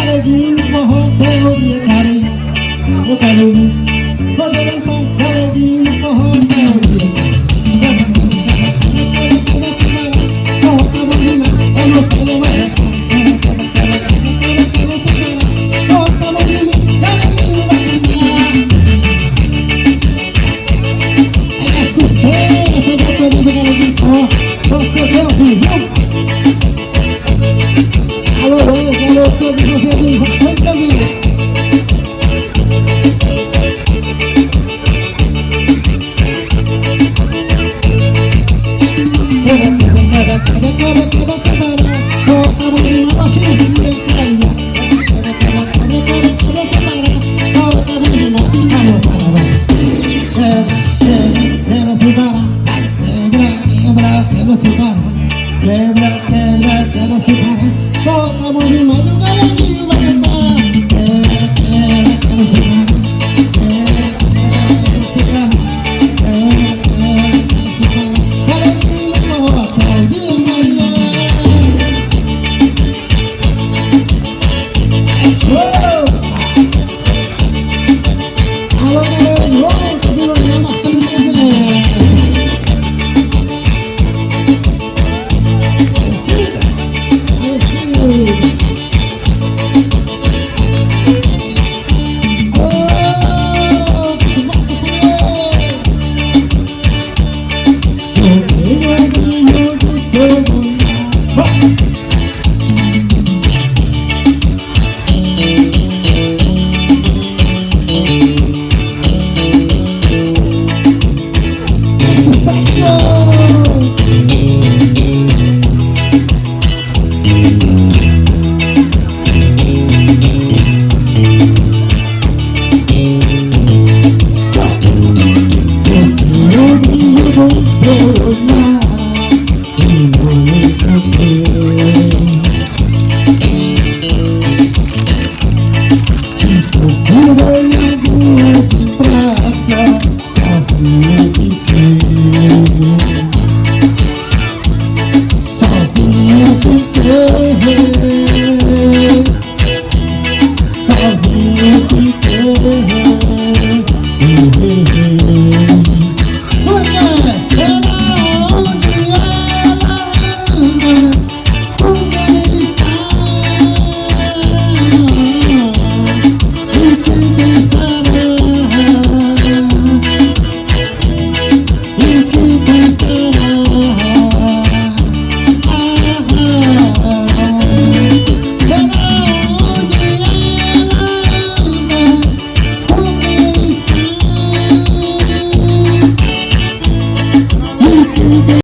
galeguinho, forró, teoria, carinha. Eu quero ouvir, vou dançar, galeguinho, forró, teoria. Forró tá bom demais, eu não sei, não vai dançar. Forró tá bom demais, galeguinho vai dançar. É sucesso, eu tô querendo galeguinho, forró. Você deu, viu? Alô, alô, todos vocês aí, vamos comigo. Quebra, quebra, quebra, se parar. Volta a mão de mais, o galeguinho vai cantar. Quebra, quebra, quebra, se parar. Quebra, quebra, se parar. Quebra, quebra, se parar. Galeguinho, volta, viu, Maria? Alô, galera, volta, viu, Maria? Marcando brasileiro. Oh,